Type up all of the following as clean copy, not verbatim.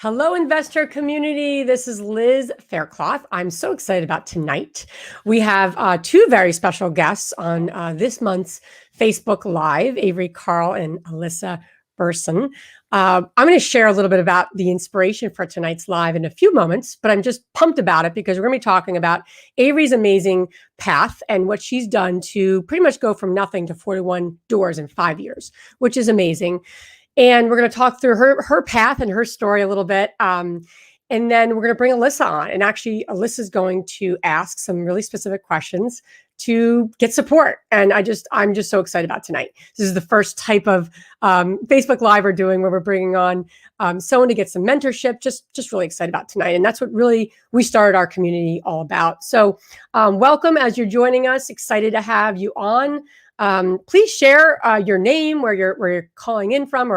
Hello, investor community. This is Liz Faircloth. I'm so excited about tonight. We have two very special guests on this month's Facebook Live, Avery Carl and Alyssa Berson. I'm going to share a little bit about the inspiration for tonight's live in a few moments, but I'm just pumped about it because we're going to be talking about Avery's amazing path and what she's done to pretty much go from nothing to 41 doors in 5 years, which is amazing. And we're going to talk through her path and her story a little bit. And then we're going to bring Alyssa on. And actually, Alyssa's going to ask some really specific questions to get support. And I'm just so excited about tonight. This is the first type of Facebook Live we're doing where we're bringing on someone to get some mentorship. Just really excited about tonight. And that's what really we started our community all about. So welcome as you're joining us. Excited to have you on. Please share your name, where you're calling in from,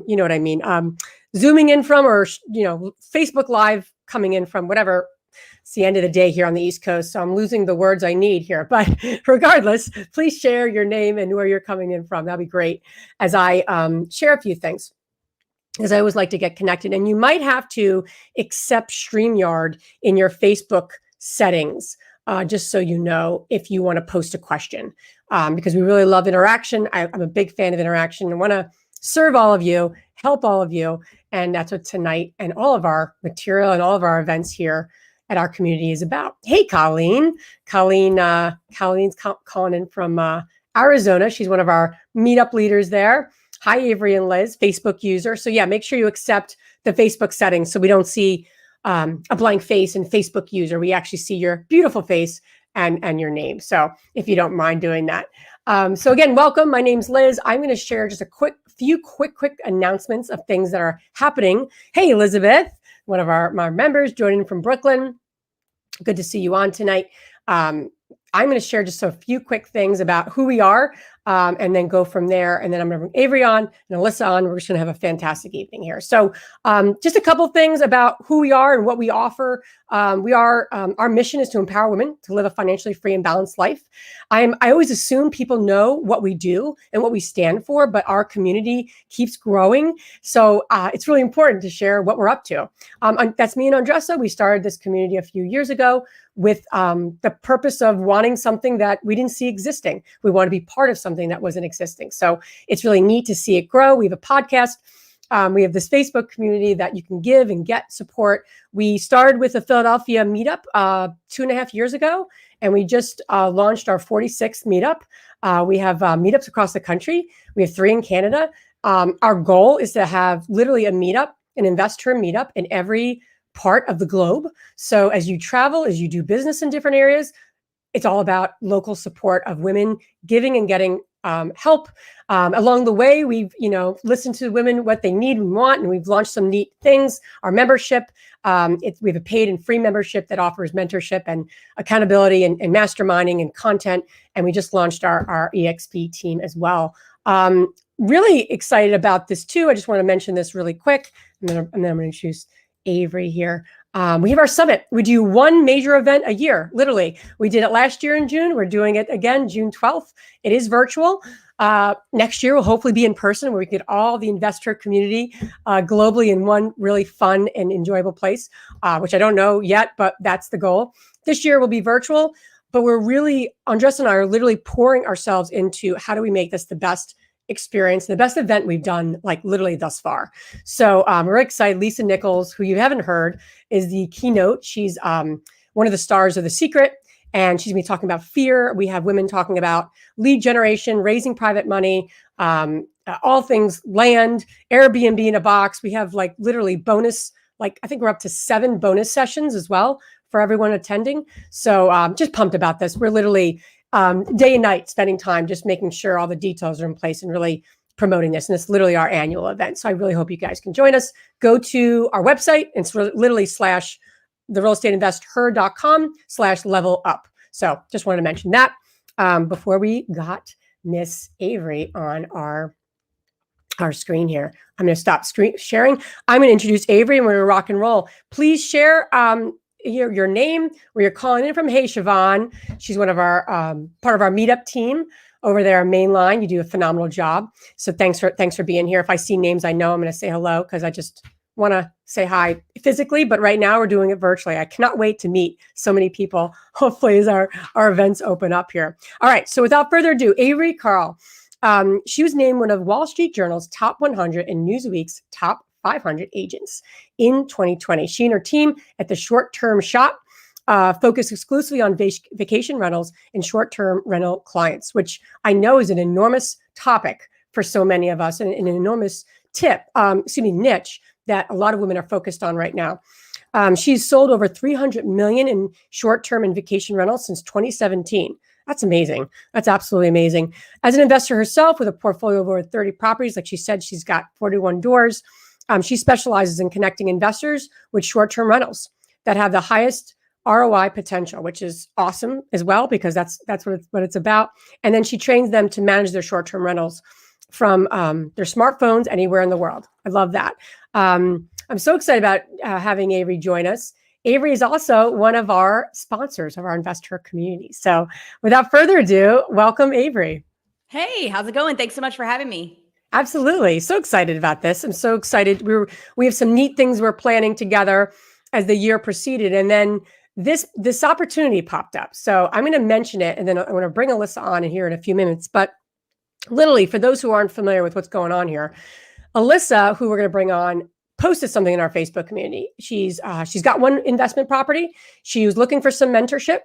you know what I mean, Zooming in from, or Facebook Live coming in from, whatever. It's the end of the day here on the East Coast, so I'm losing the words I need here. But regardless, please share your name and where you're coming in from. That'd be great as I share a few things, as I always like to get connected. And you might have to accept StreamYard in your Facebook settings. Just so you know, if you want to post a question, because we really love interaction. I'm a big fan of interaction and want to serve all of you, help all of you. And that's what tonight and all of our material and all of our events here at our community is about. Hey, Colleen. Colleen's calling in from Arizona. She's one of our meetup leaders there. Hi, Avery and Liz, Facebook user. So yeah, make sure you accept the Facebook settings so we don't see a blank face and Facebook user. We actually see your beautiful face and your name. So if you don't mind doing that. So again, welcome. My name's Liz. I'm going to share just a few quick announcements of things that are happening. Hey, Elizabeth, one of our members joining from Brooklyn. Good to see you on tonight. I'm going to share just a few quick things about who we are, and then go from there. And then I'm going to bring Avery on and Alyssa on. We're just going to have a fantastic evening here. So just a couple things about who we are and what we offer. Our mission is to empower women to live a financially free and balanced life. I always assume people know what we do and what we stand for, but our community keeps growing. So it's really important to share what we're up to. That's me and Andressa. We started this community a few years ago with the purpose of wanting something that we didn't see existing. We want to be part of something that wasn't existing. So it's really neat to see it grow. We have a podcast. We have this Facebook community that you can give and get support. We started with a Philadelphia meetup 2.5 years ago, and we just launched our 46th meetup. We have meetups across the country. We have 3 in Canada. Our goal is to have literally an InvestHER meetup in every part of the globe. So as you travel, as you do business in different areas, it's all about local support of women giving and getting help. Along the way, we've listened to women, what they need and want, and we've launched some neat things. Our membership, we have a paid and free membership that offers mentorship and accountability and masterminding and content. And we just launched our EXP team as well. Really excited about this too. I just want to mention this really quick, and then I'm going to introduce Avery here. We have our summit. We do one major event a year, literally. We did it last year in June. We're doing it again, June 12th. It is virtual. Next year will hopefully be in person, where we get all the investor community globally in one really fun and enjoyable place, which I don't know yet, but that's the goal. This year will be virtual, but Andressa and I are literally pouring ourselves into how do we make this the best experience, the best event we've done, like literally thus far. So we're excited. Lisa Nichols, who you haven't heard, is the keynote. She's one of the stars of The Secret, and she's going to be talking about fear. We have women talking about lead generation, raising private money, all things land, Airbnb in a box. We have literally bonus, I think we're up to 7 bonus sessions as well for everyone attending. So just pumped about this. We're literally day and night spending time just making sure all the details are in place and really promoting this. And it's literally our annual event. So I really hope you guys can join us. Go to our website. It's literally therealestateinvesther.com/level up. So just wanted to mention that before we got Miss Avery on our screen here. I'm going to stop sharing. I'm going to introduce Avery and we're going to rock and roll. Please share your name, where you're calling in from. Hey, Siobhan. She's one of our part of our meetup team over there, our main line. You do a phenomenal job. So thanks for being here. If I see names I know, I'm going to say hello because I just want to say hi physically, but right now we're doing it virtually. I cannot wait to meet so many people, hopefully, as our events open up here. All right. So without further ado, Avery Carl. She was named one of Wall Street Journal's top 100 and Newsweek's top 500 agents in 2020. She and her team at the Short-Term Shop focus exclusively on vacation rentals and short-term rental clients, which I know is an enormous topic for so many of us and an enormous niche that a lot of women are focused on right now. She's sold over 300 million in short-term and vacation rentals since 2017. That's amazing. That's absolutely amazing. As an investor herself with a portfolio of over 30 properties, like she said, she's got 41 doors. She specializes in connecting investors with short-term rentals that have the highest ROI potential, which is awesome as well, because that's what it's about. And then she trains them to manage their short-term rentals from their smartphones anywhere in the world. I love that. I'm so excited about having Avery join us. Avery is also one of our sponsors of our InvestHER community. So without further ado, welcome, Avery. Hey, how's it going? Thanks so much for having me. Absolutely. So excited about this. I'm so excited. We have some neat things we're planning together as the year proceeded. And then this opportunity popped up. So I'm going to mention it, and then I'm going to bring Alyssa on in here in a few minutes. But literally, for those who aren't familiar with what's going on here, Alyssa, who we're going to bring on, posted something in our Facebook community. She's got one investment property. She was looking for some mentorship.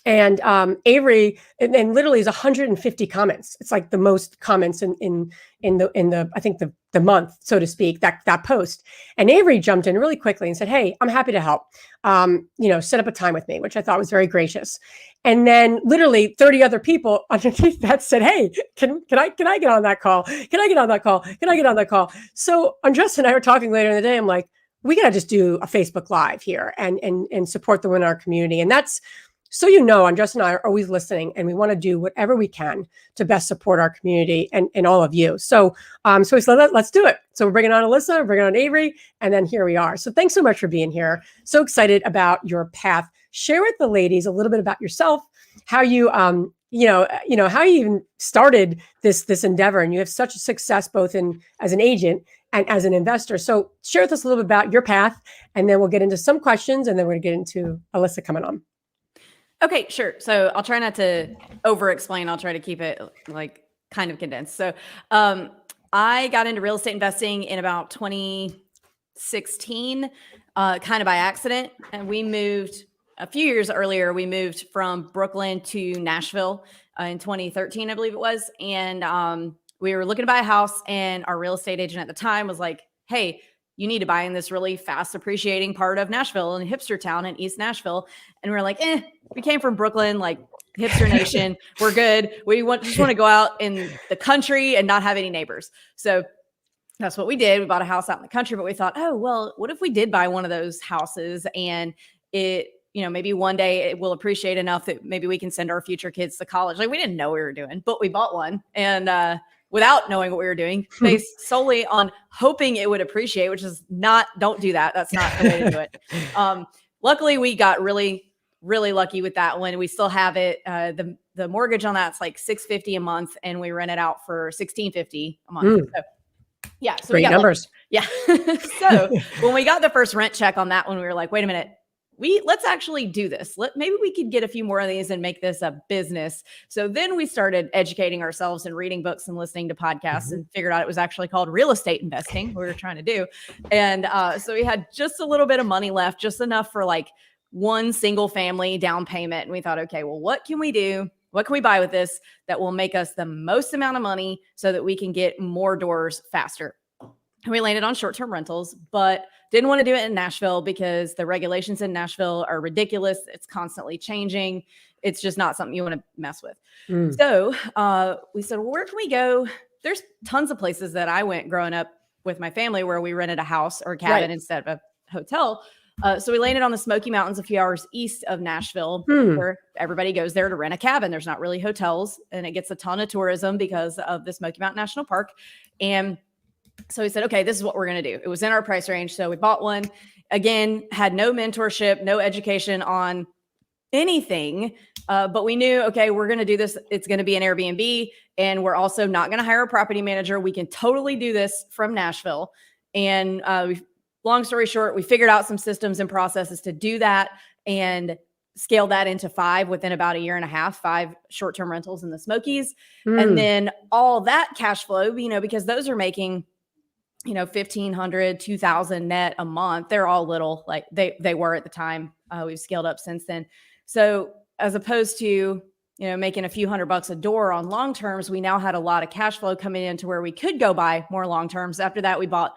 And Avery, and literally is 150 comments. It's like the most comments in the I think the month, so to speak, that post. And Avery jumped in really quickly and said, "Hey, I'm happy to help. Set up a time with me," which I thought was very gracious. And then literally 30 other people underneath that said, "Hey, can I get on that call? Can I get on that call? Can I get on that call?" So Andressa and I were talking later in the day. I'm like, we got to just do a Facebook Live here and support the women in our community. And that's, so Andressa and I are always listening, and we want to do whatever we can to best support our community and all of you. So we said, let's do it. So we're bringing on Alyssa, we're bringing on Avery, and then here we are. So thanks so much for being here. So excited about your path. Share with the ladies a little bit about yourself, how you how you even started this endeavor, and you have such a success both as an agent and as an investor. So share with us a little bit about your path, and then we'll get into some questions, and then we're going to get into Alyssa coming on. Okay, sure. So I'll try not to over-explain. I'll try to keep it like kind of condensed. So I got into real estate investing in about 2016, kind of by accident. And we moved a few years earlier. We moved from Brooklyn to Nashville in 2013, I believe it was. And we were looking to buy a house, and our real estate agent at the time was like, "Hey, you need to buy in this really fast appreciating part of Nashville and hipster town in East Nashville." And we're like, we came from Brooklyn, like hipster nation. We're good. We just want to go out in the country and not have any neighbors. So that's what we did. We bought a house out in the country, but we thought, oh, well, what if we did buy one of those houses and it, maybe one day it will appreciate enough that maybe we can send our future kids to college. Like, we didn't know what we were doing, but we bought one. And, without knowing what we were doing, based solely on hoping it would appreciate, which is don't do that. That's not the way to do it. Luckily, we got really, really lucky with that one. We still have it. The mortgage on that's like $650 a month, and we rent it out for $1,650 a month. So, yeah. So great numbers. Lucky. Yeah. So when we got the first rent check on that one, we were like, wait a minute. Let's actually do this. Maybe we could get a few more of these and make this a business. So then we started educating ourselves and reading books and listening to podcasts, and figured out it was actually called real estate investing, what we were trying to do. And so we had just a little bit of money left, just enough for like one single family down payment. And we thought, okay, well, what can we do? What can we buy with this that will make us the most amount of money so that we can get more doors faster? And we landed on short-term rentals, but didn't want to do it in Nashville because the regulations in Nashville are ridiculous. It's constantly changing. It's just not something you want to mess with. So we said, well, where can we go? There's tons of places that I went growing up with my family where we rented a house or a cabin instead of a hotel. So we landed on the Smoky Mountains a few hours east of Nashville, where everybody goes there to rent a cabin. There's not really hotels, and it gets a ton of tourism because of the Smoky Mountain National Park. And so we said, okay, this is what we're going to do. It was in our price range. So we bought one. Again, had no mentorship, no education on anything. But we knew, okay, we're going to do this. It's going to be an Airbnb, and we're also not going to hire a property manager. We can totally do this from Nashville. And long story short, we figured out some systems and processes to do that and scaled that into 5 within about a year and a half, 5 short-term rentals in the Smokies. And then all that cash flow, because those are making, 1,500, 2,000 net a month. They're all little, like they were at the time. We've scaled up since then. So as opposed to, making a few $100 a door on long terms, we now had a lot of cash flow coming in to where we could go buy more long terms. After that, we bought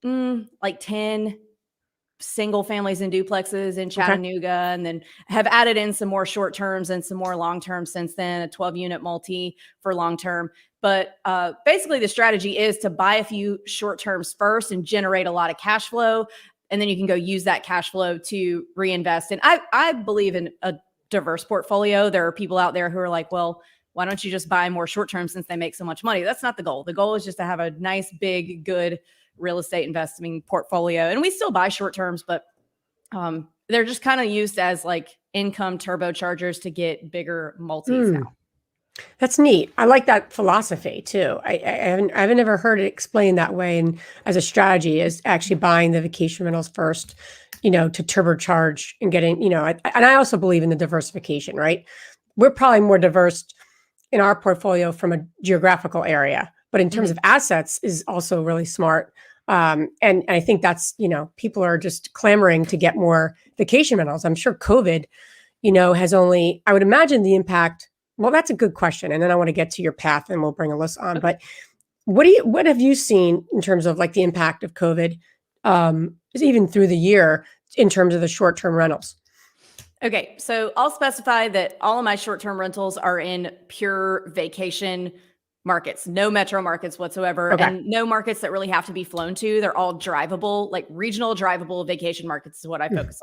like 10 single families and duplexes in Chattanooga, and then have added in some more short terms and some more long term since then, a 12-unit multi for long term. But basically the strategy is to buy a few short terms first and generate a lot of cash flow. And then you can go use that cash flow to reinvest. And I believe in a diverse portfolio. There are people out there who are like, well, why don't you just buy more short term since they make so much money? That's not the goal. The goal is just to have a nice, big, good real estate investing portfolio. And we still buy short terms, but they're just kind of used as like income turbochargers to get bigger multis now. That's neat. I like that philosophy too. I haven't ever heard it explained that way. And as a strategy, is actually buying the vacation rentals first, to turbocharge and getting, and I also believe in the diversification, right? We're probably more diverse in our portfolio from a geographical area, but in terms of assets is also really smart. And I think that's, people are just clamoring to get more vacation rentals. I'm sure COVID, has only, I would imagine the impact. Well, that's a good question. And then I want to get to your path and we'll bring Alyssa on. But what have you seen in terms of like the impact of COVID, even through the year in terms of the short-term rentals? Okay. So I'll specify that all of my short-term rentals are in pure vacation markets, no metro markets whatsoever, and no markets that really have to be flown to. They're all drivable, like regional drivable vacation markets is what I focus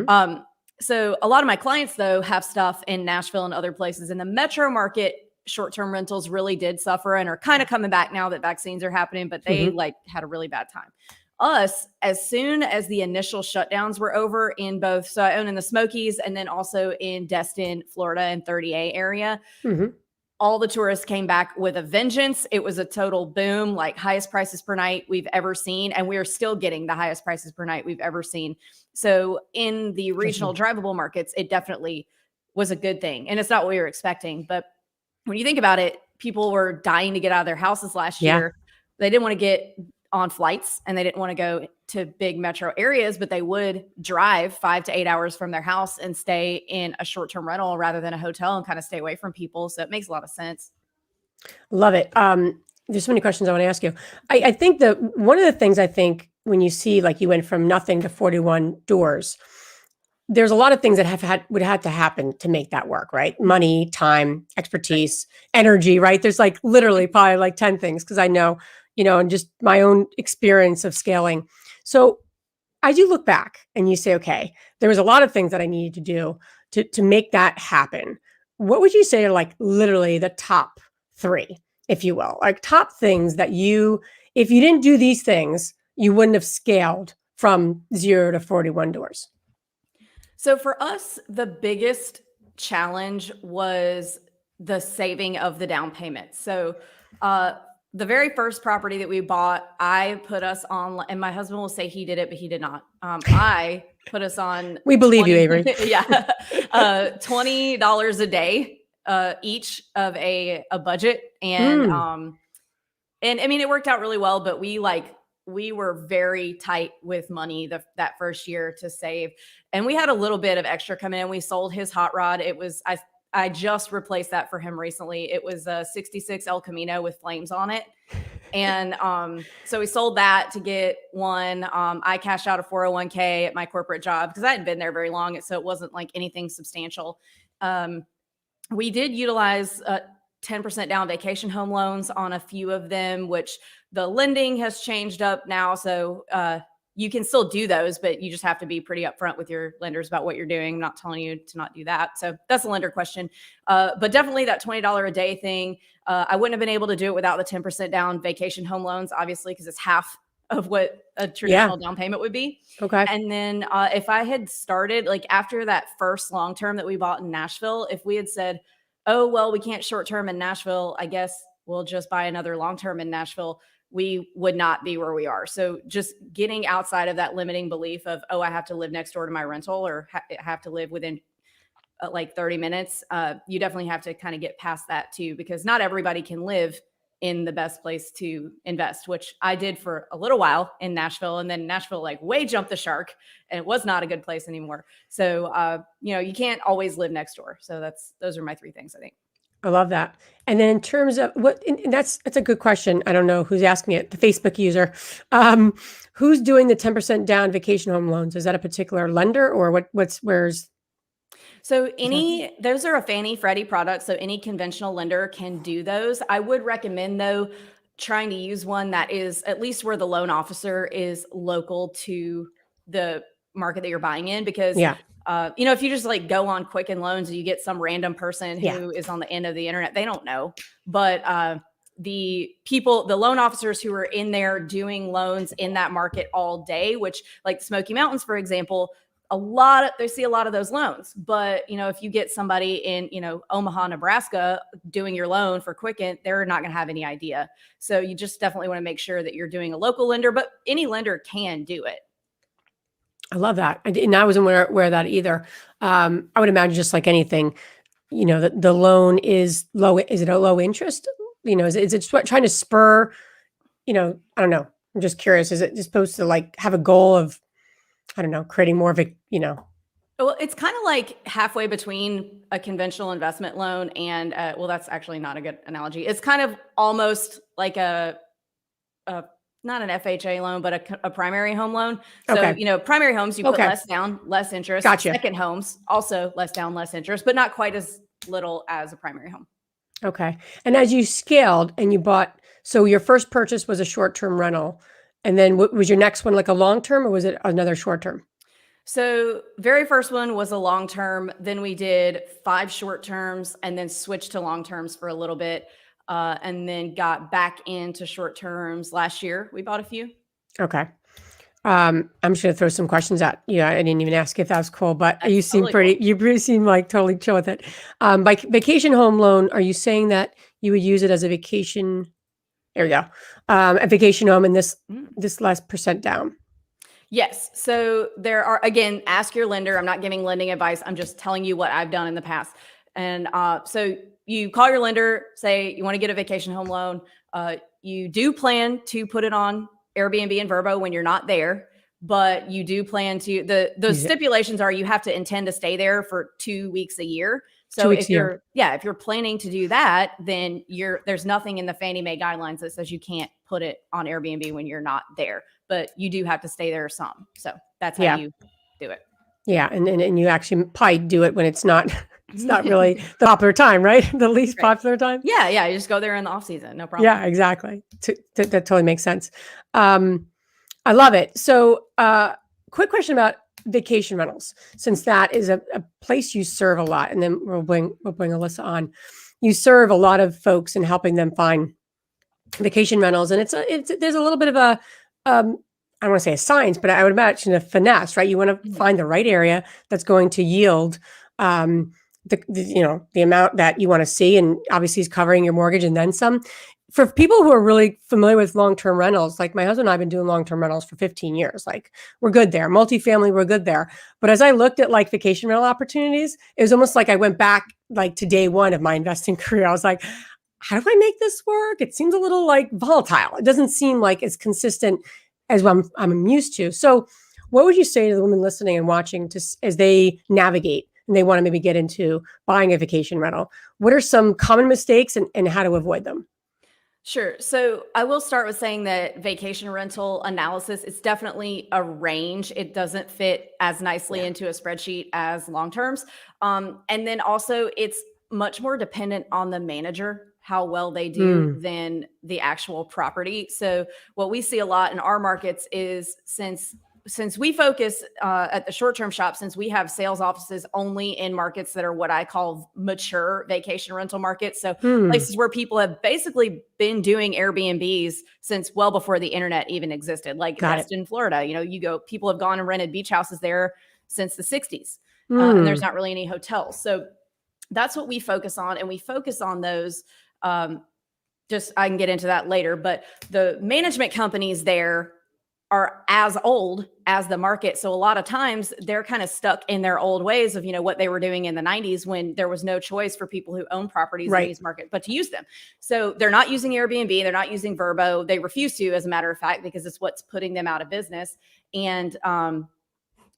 on. So a lot of my clients, though, have stuff in Nashville and other places. In the metro market, short-term rentals really did suffer and are kind of coming back now that vaccines are happening, but they had a really bad time. Us, as soon as the initial shutdowns were over in both, so I own in the Smokies and then also in Destin, Florida and 30A area, all the tourists came back with a vengeance. It was a total boom, like highest prices per night we've ever seen. And we are still getting the highest prices per night we've ever seen. So in the regional drivable markets, it definitely was a good thing. And it's not what we were expecting. But when you think about it, people were dying to get out of their houses last year. They didn't want to get on flights and they didn't want to go to big metro areas, but they would drive 5 to 8 hours from their house and stay in a short-term rental rather than a hotel and kind of stay away from people. So it makes a lot of sense. Love it. There's so many questions I want to ask you. I think that one of the things I think when you see like you went from nothing to 41 doors, there's a lot of things that would have to happen to make that work, right? Money, time, expertise, energy, right? There's like literally probably like 10 things because I know, and just my own experience of scaling. So as you look back and you say, okay, there was a lot of things that I needed to do to make that happen. What would you say are like literally the top 3, if you will, like top things that if you didn't do these things, you wouldn't have scaled from 0 to 41 doors? So for us, the biggest challenge was the saving of the down payment. So, the very first property that we bought, I put us on, and my husband will say he did it, but he did not. I put us on. We believe you, Avery. $20 a day each of a budget, and I mean it worked out really well. But we were very tight with money that first year to save, and we had a little bit of extra come in. We sold his hot rod. It was I just replaced that for him recently. It was a 66 El Camino with flames on it. And so we sold that to get one. I cashed out a 401k at my corporate job because I hadn't been there very long. So it wasn't like anything substantial. We did utilize 10% down vacation home loans on a few of them, which the lending has changed up now. So you can still do those, but you just have to be pretty upfront with your lenders about what you're doing. I'm not telling you to not do that. So that's a lender question. But definitely that $20 a day thing. I wouldn't have been able to do it without the 10% down vacation home loans, obviously, because it's half of what a traditional down payment would be. Okay. And then if I had started like after that first long term that we bought in Nashville, if we had said, oh, well, we can't short term in Nashville, I guess we'll just buy another long term in Nashville, we would not be where we are. So just getting outside of that limiting belief of, oh, I have to live next door to my rental or have to live within like 30 minutes. You definitely have to kind of get past that too, because not everybody can live in the best place to invest, which I did for a little while in Nashville. And then Nashville like way jumped the shark and it was not a good place anymore. So, you can't always live next door. So those are my three things, I think. I love that. And then in terms of and that's a good question. I don't know who's asking it, the Facebook user. Who's doing the 10% down vacation home loans? Is that a particular lender or where's? So those are a Fannie Freddie product. So any conventional lender can do those. I would recommend though, trying to use one that is at least where the loan officer is local to the market that you're buying in, because if you just like go on Quicken Loans and you get some random person who is on the end of the internet, they don't know. But the loan officers who are in there doing loans in that market all day, which like Smoky Mountains, for example, they see a lot of those loans. But, if you get somebody in, Omaha, Nebraska doing your loan for Quicken, they're not going to have any idea. So you just definitely want to make sure that you're doing a local lender, but any lender can do it. I love that. And I wasn't aware of that either. I would imagine just like anything, the loan is low. Is it a low interest? Is it trying to spur, I don't know. I'm just curious. Is it supposed to like have a goal of, I don't know, creating more of a, Well, it's kind of like halfway between a conventional investment loan and, that's actually not a good analogy. It's kind of almost like not an FHA loan, but a primary home loan. So, primary homes, you put less down, less interest. Gotcha. Second homes, also less down, less interest, but not quite as little as a primary home. Okay. And as you scaled and you bought, so your first purchase was a short-term rental. And then was your next one like a long-term or was it another short-term? So very first one was a long-term. Then we did 5 short-terms and then switched to long-terms for a little bit. And then got back into short-terms last year. We bought a few. Okay. I'm just going to throw some questions at you. I didn't even ask if that was cool, but That's you seem totally cool. you seem like totally chill with it. By vacation home loan, are you saying that you would use it as a vacation? There we go. A vacation home and this less percent down. Yes. So there are, again, ask your lender. I'm not giving lending advice. I'm just telling you what I've done in the past. And so you call your lender, say you want to get a vacation home loan. You do plan to put it on Airbnb and Vrbo when you're not there, but you do plan to, those stipulations are you have to intend to stay there for 2 weeks a year. So if you're planning to do that, then there's nothing in the Fannie Mae guidelines that says you can't put it on Airbnb when you're not there, but you do have to stay there some. So that's how you do it. Yeah. And you actually probably do it when it's not really the popular time, right? The least popular time. Yeah. You just go there in the off season. No problem. Yeah, exactly. That totally makes sense. I love it. So quick question about vacation rentals, since that is a place you serve a lot, and then we'll bring Alyssa on. You serve a lot of folks in helping them find vacation rentals, and there's a little bit of a I don't want to say a science, but I would imagine a finesse, right? You want to find the right area that's going to yield the amount that you want to see, and obviously is covering your mortgage and then some. For people who are really familiar with long-term rentals, like my husband and I have been doing long-term rentals for 15 years. Like we're good there. Multifamily, we're good there. But as I looked at like vacation rental opportunities, it was almost like I went back like to day one of my investing career. I was like, how do I make this work? It seems a little like volatile. It doesn't seem like as consistent as I'm used to. So what would you say to the women listening and watching as they navigate and they want to maybe get into buying a vacation rental? What are some common mistakes and how to avoid them? Sure. So I will start with saying that vacation rental analysis is definitely a range. It doesn't fit as nicely into a spreadsheet as long terms. And then also it's much more dependent on the manager, how well they do than the actual property. So what we see a lot in our markets is since we focus at the short-term shop, since we have sales offices only in markets that are what I call mature vacation rental markets. So places where people have basically been doing Airbnbs since well before the internet even existed, like Destin, Florida. People have gone and rented beach houses there since the 60s. And there's not really any hotels. So that's what we focus on. And we focus on those I can get into that later, but the management companies there are as old as the market. So a lot of times they're kind of stuck in their old ways of, what they were doing in the 90s when there was no choice for people who own properties in these markets, but to use them. So they're not using Airbnb. They're not using Vrbo. They refuse to, as a matter of fact, because it's what's putting them out of business. And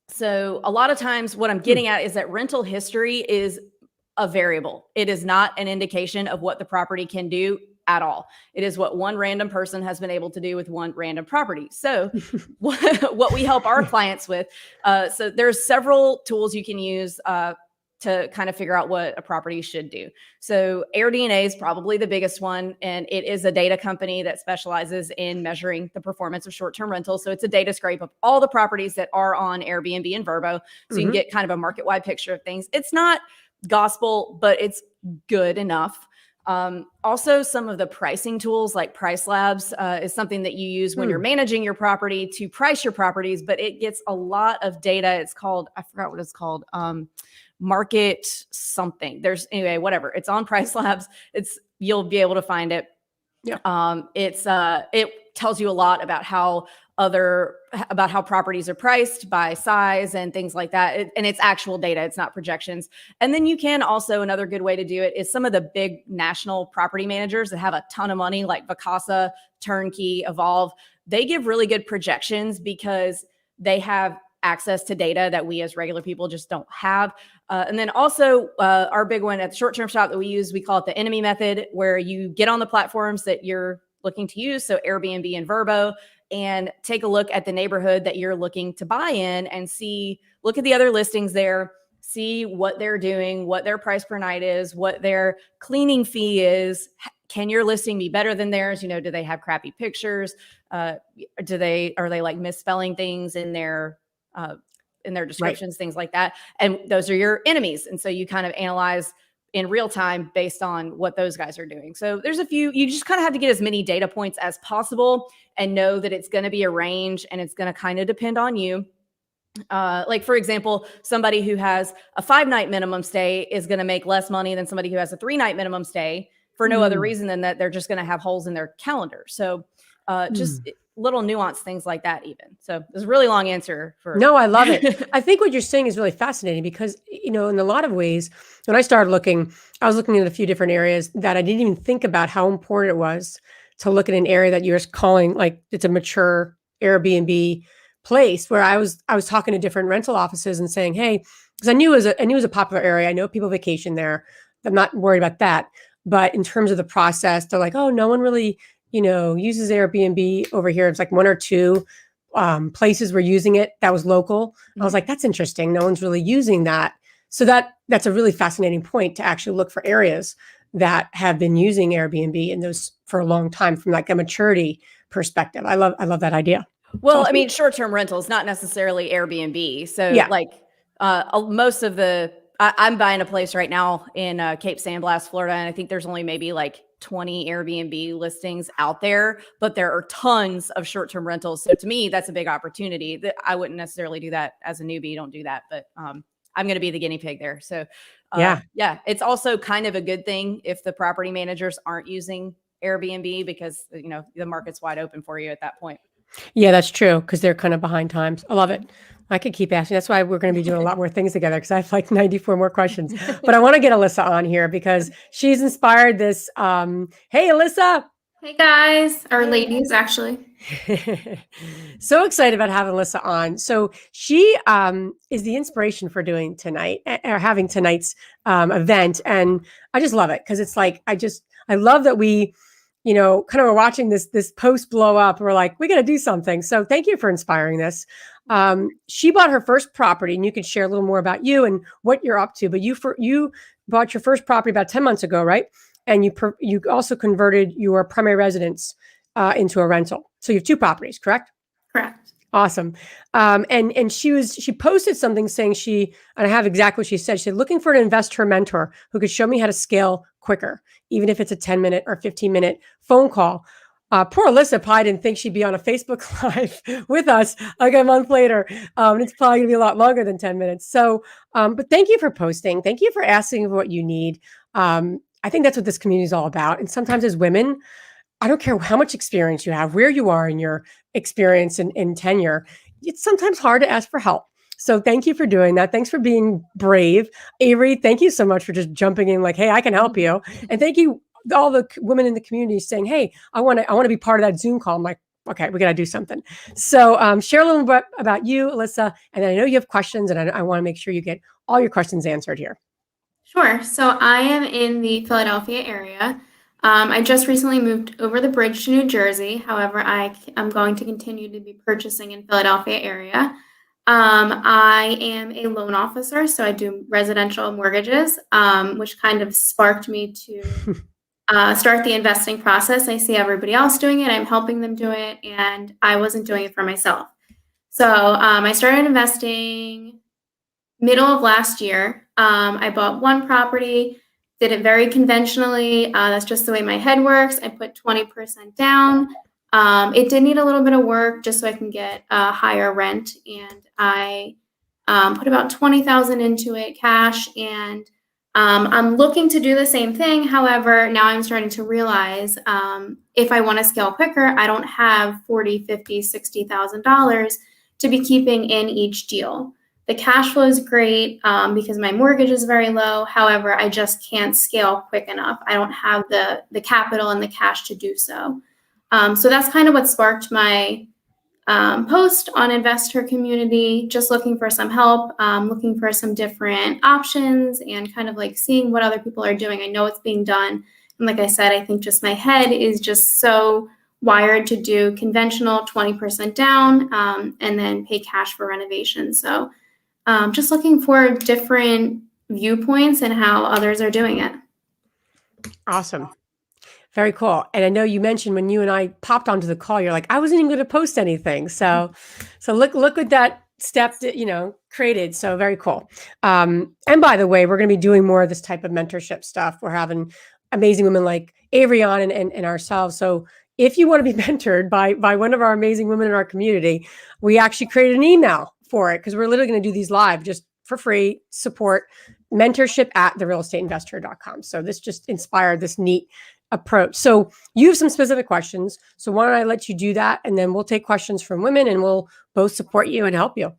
so a lot of times what I'm getting at is that rental history is a variable. It is not an indication of what the property can do at all. It is what one random person has been able to do with one random property. So what we help our clients with, so there's several tools you can use to kind of figure out what a property should do. So AirDNA is probably the biggest one, and it is a data company that specializes in measuring the performance of short-term rentals. So it's a data scrape of all the properties that are on Airbnb and Vrbo, so you can get kind of a market-wide picture of things. It's not gospel, but it's good enough. Also, some of the pricing tools like Price Labs is something that you use when you're managing your property to price your properties, but it gets a lot of data. It's called, I forgot what it's called, market something. Anyway, whatever. It's on Price Labs. You'll be able to find it. Yeah. It tells you a lot about how properties are priced by size and things like that. And it's actual data. It's not projections. And then you can also, another good way to do it is some of the big national property managers that have a ton of money, like Vacasa, Turnkey, Evolve. They give really good projections because they have access to data that we as regular people just don't have. And then also our big one at the short-term shop that we use, we call it the enemy method, where you get on the platforms that you're looking to use, so Airbnb and Vrbo, and take a look at the neighborhood that you're looking to buy in and look at the other listings there, see what they're doing, what their price per night is, what their cleaning fee is. Can your listing be better than theirs? Do they have crappy pictures? Are they like misspelling things in their descriptions, things like that? And those are your enemies. And so you kind of analyze in real time based on what those guys are doing. So there's you just kind of have to get as many data points as possible and know that it's going to be a range and it's going to kind of depend on you. Like, for example, somebody who has a 5-night minimum stay is going to make less money than somebody who has a 3-night minimum stay for no other reason than that they're just going to have holes in their calendar. So just little nuanced things like that even. So it's a really long answer for. No, I love it. I think what you're saying is really fascinating because, in a lot of ways, when I started looking, I was looking at a few different areas that I didn't even think about how important it was to look at an area that you're calling like it's a mature Airbnb place, where I was talking to different rental offices and saying, hey, because I knew it was a popular area. I know people vacation there. I'm not worried about that. But in terms of the process, they're like, oh, no one really uses Airbnb over here. It's like 1 or 2 places were using it that was local. I was like, that's interesting. No one's really using that. So that's a really fascinating point to actually look for areas that have been using Airbnb and those for a long time from like a maturity perspective. I love that idea. Well, I mean, short-term rentals, not necessarily Airbnb. So most of I'm buying a place right now in Cape Sandblast, Florida. And I think there's only maybe like 20 Airbnb listings out there, but there are tons of short-term rentals. So to me, that's a big opportunity. That I wouldn't necessarily do that as a newbie. Don't do that, but I'm going to be the guinea pig there. So it's also kind of a good thing if the property managers aren't using Airbnb because the market's wide open for you at that point. Yeah, that's true because they're kind of behind times. I love it. I could keep asking. That's why we're going to be doing a lot more things together because I have like 94 more questions. But I want to get Alyssa on here because she's inspired this. Hey, Alyssa. Hey, guys. Or ladies, actually. So excited about having Alyssa on. So she is the inspiration for doing tonight or having tonight's event. And I just love it because it's like, I love that we kind of we're watching this post blow up. We're like, we got to do something. So thank you for inspiring this. She bought her first property, and you can share a little more about you and what you're up to. But you bought your first property about 10 months ago, right? And you also converted your primary residence into a rental. So you have 2 properties, correct? Correct. Awesome. And she posted something saying and I have exactly what she said. She said, looking for an InvestHER mentor who could show me how to scale quicker, even if it's a 10-minute or 15-minute phone call. Poor Alyssa probably didn't think she'd be on a Facebook Live with us like a month later. It's probably going to be a lot longer than 10 minutes. So, but thank you for posting. Thank you for asking what you need. I think that's what this community is all about. And sometimes as women, I don't care how much experience you have, where you are in your experience and tenure, it's sometimes hard to ask for help. So thank you for doing that. Thanks for being brave. Avery, thank you so much for just jumping in like, hey, I can help you. And thank you, all the women in the community saying, hey, I want to be part of that Zoom call. I'm like, okay, we got to do something. So share a little bit about you, Alyssa. And I know you have questions, and I want to make sure you get all your questions answered here. Sure. So I am in the Philadelphia area. I just recently moved over the bridge to New Jersey. However, I'm going to continue to be purchasing in Philadelphia area. I am a loan officer, so I do residential mortgages, which kind of sparked me to start the investing process. I see everybody else doing it. I'm helping them do it, and I wasn't doing it for myself. So I started investing middle of last year. I bought one property, did it very conventionally. That's just the way my head works. I put 20% down. It did need a little bit of work just so I can get a higher rent. And I put about 20,000 into it cash. And I'm looking to do the same thing. However, now I'm starting to realize if I want to scale quicker, I don't have $40,000, $50,000, $60,000 to be keeping in each deal. The cash flow is great because my mortgage is very low. However, I just can't scale quick enough. I don't have the capital and the cash to do so. So that's kind of what sparked my post on InvestHER community, just looking for some help, looking for some different options and kind of like seeing what other people are doing. I know it's being done. And like I said, I think just my head is just so wired to do conventional 20% down and then pay cash for renovation. So just looking for different viewpoints and how others are doing it. Awesome. Very cool. And I know you mentioned when you and I popped onto the call, you're like, I wasn't even going to post anything. So look what that step created. So very cool. And by the way, we're going to be doing more of this type of mentorship stuff. We're having amazing women like Avery on and ourselves. So if you want to be mentored by one of our amazing women in our community, we actually created an email for it because we're literally going to do these live just for free support, mentorship@therealestateinvestor.com. So this just inspired this neat approach. So you have some specific questions. So why don't I let you do that? And then we'll take questions from women and we'll both support you and help you.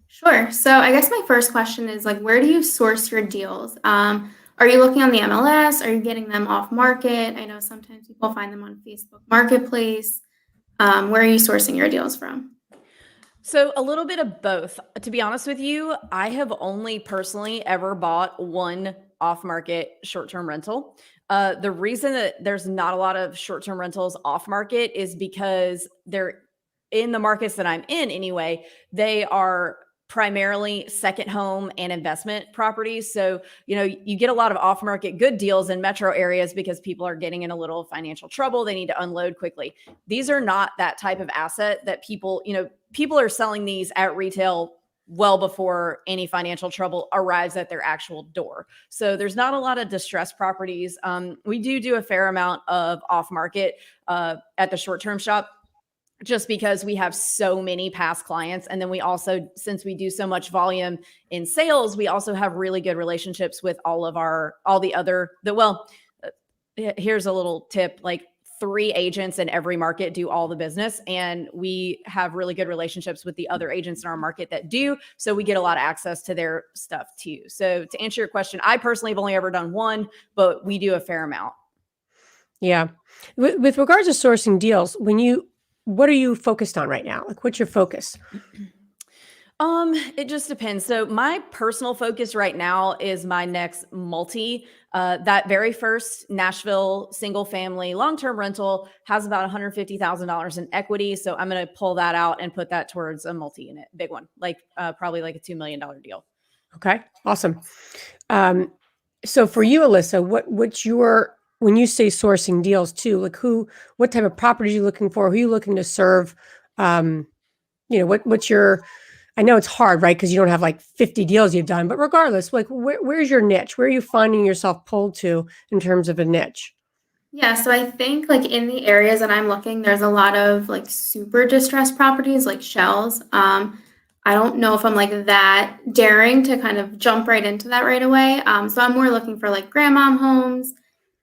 Sure. So I guess my first question is like, where do you source your deals? Are you looking on the MLS? Are you getting them off market? I know sometimes people find them on Facebook Marketplace. Where are you sourcing your deals from? So a little bit of both. To be honest with you, I have only personally ever bought one off-market short-term rental. The reason that there's not a lot of short-term rentals off-market is because they're in the markets that I'm in anyway, they are primarily second home and investment properties. So, you get a lot of off-market good deals in metro areas because people are getting in a little financial trouble. They need to unload quickly. These are not that type of asset that people are selling these at retail well before any financial trouble arrives at their actual door. So there's not a lot of distressed properties. We do a fair amount of off-market at the short-term shop, just because we have so many past clients. And then we also, since we do so much volume in sales, we also have really good relationships with here's a little tip, like 3 agents in every market do all the business. And we have really good relationships with the other agents in our market that do. So we get a lot of access to their stuff too. So to answer your question, I personally have only ever done one, but we do a fair amount. Yeah. With regards to sourcing deals, what are you focused on right now? Like, what's your focus? It just depends. So my personal focus right now is my next multi. That very first Nashville single family long-term rental has about $150,000 in equity. So I'm going to pull that out and put that towards a multi-unit, big one, like probably like a $2 million deal. Okay, awesome. So for you, Alyssa, when you say sourcing deals too, like what type of property are you looking for? Who are you looking to serve? What's your, I know it's hard, right? Because you don't have like 50 deals you've done, but regardless, like where's your niche? Where are you finding yourself pulled to in terms of a niche? Yeah, so I think like in the areas that I'm looking, there's a lot of like super distressed properties like shells. I don't know if I'm like that daring to kind of jump right into that right away. So I'm more looking for like grandmom homes,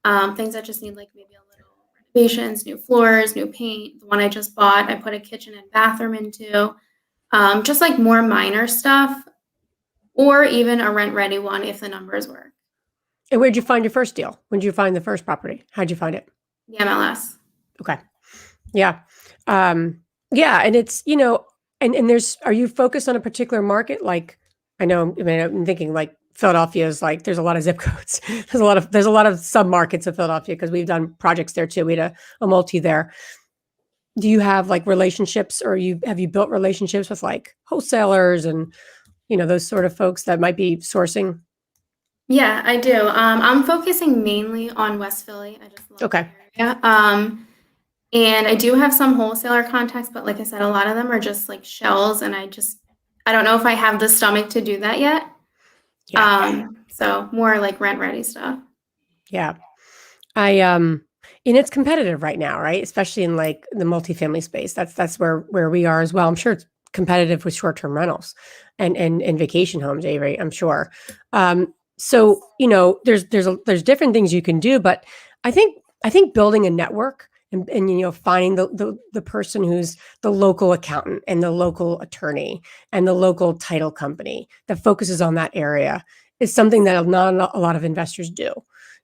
Things that just need like maybe a little renovations, new floors, new paint. The one I just bought, I put a kitchen and bathroom into. Just like more minor stuff, or even a rent-ready one if the numbers work. And where'd you find your first deal? When did you find the first property? How'd you find it? The MLS. Okay. Yeah. Yeah. And it's, and there's, are you focused on a particular market? Like, I'm thinking like Philadelphia is like, there's a lot of zip codes. There's a lot of sub-markets of Philadelphia because we've done projects there too. We had a multi there. Do you have like relationships, or have you built relationships with like wholesalers and, those sort of folks that might be sourcing? Yeah, I do. I'm focusing mainly on West Philly. I just love Okay. the area. And I do have some wholesaler contacts, but like I said, a lot of them are just like shells, and I don't know if I have the stomach to do that yet. Yeah. So more like rent-ready stuff. Yeah. And it's competitive right now, right? Especially in like the multifamily space. That's where we are as well. I'm sure it's competitive with short-term rentals and vacation homes, Avery, I'm sure. So, there's different things you can do, but I think building a network and finding the person who's the local accountant and the local attorney and the local title company that focuses on that area is something that not a lot of investors do.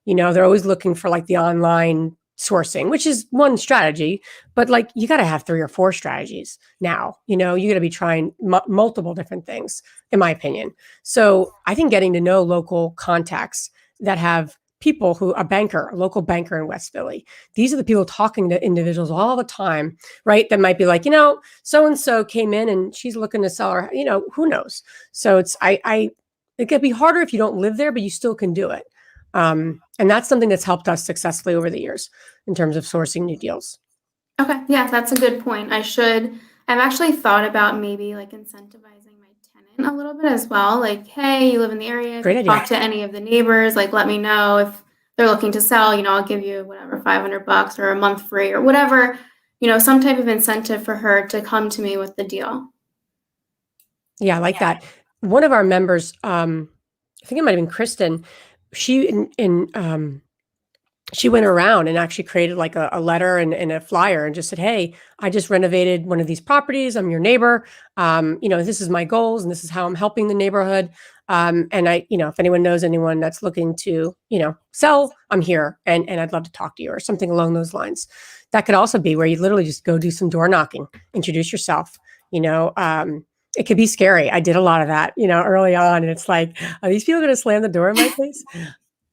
They're always looking for like the online sourcing, which is one strategy, but like you got to have 3 or 4 strategies now. You got to be trying multiple different things, in my opinion. So I think getting to know local contacts that have people who a local banker in West Philly. These are the people talking to individuals all the time, right? That might be like, so-and-so came in and she's looking to sell her, who knows? So it could be harder if you don't live there, but you still can do it. And that's something that's helped us successfully over the years in terms of sourcing new deals. Okay. Yeah, that's a good point. I've actually thought about maybe like incentivizing my tenant a little bit as well. Like, hey, you live in the area. Great If you idea. talk to any of the neighbors, like let me know if they're looking to sell, I'll give you whatever, $500 or a month free or whatever, some type of incentive for her to come to me with the deal. Yeah, I like that. One of our members, I think it might have been Kristen, she she went around and actually created like a letter and a flyer and just said, hey, I just renovated one of these properties. I'm your neighbor. This is my goals and this is how I'm helping the neighborhood. And if anyone knows anyone that's looking to, sell, I'm here and I'd love to talk to you, or something along those lines. That could also be where you literally just go do some door knocking, introduce yourself. It could be scary. I did a lot of that, early on. And it's like, are these people going to slam the door in my face?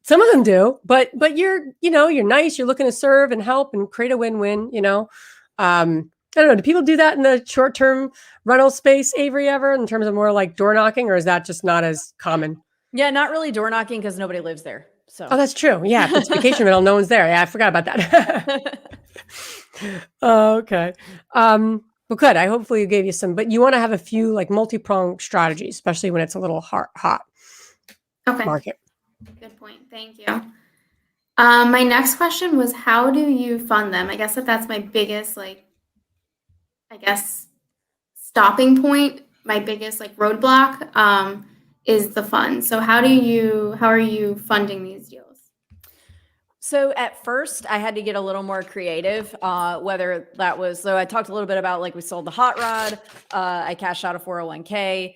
Some of them do, but you're nice. You're looking to serve and help and create a win-win, I don't know. Do people do that in the short-term rental space, Avery, ever, in terms of more like door knocking, or is that just not as common? Yeah, not really door knocking because nobody lives there. So. Oh, that's true. Yeah. If it's vacation rental, no one's there. Yeah. I forgot about that. Oh, okay. Well, good. Hopefully you gave you some, but you want to have a few like multi-pronged strategies, especially when it's a little hot market. Good point. Thank you. My next question was, how do you fund them? I guess that's my biggest, stopping point. My biggest roadblock is the fund. So how are you funding these deals? So at first I had to get a little more creative, whether that was, so I talked a little bit about we sold the hot rod. I cashed out a 401k.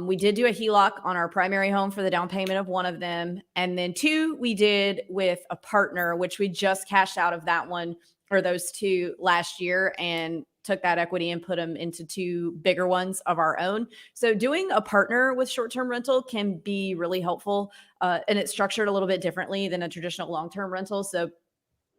We did do a HELOC on our primary home for the down payment of one of them. And then 2, we did with a partner, which we just cashed out of that one, or those 2 last year, and took that equity and put them into 2 bigger ones of our own. So doing a partner with short-term rental can be really helpful. And it's structured a little bit differently than a traditional long-term rental. So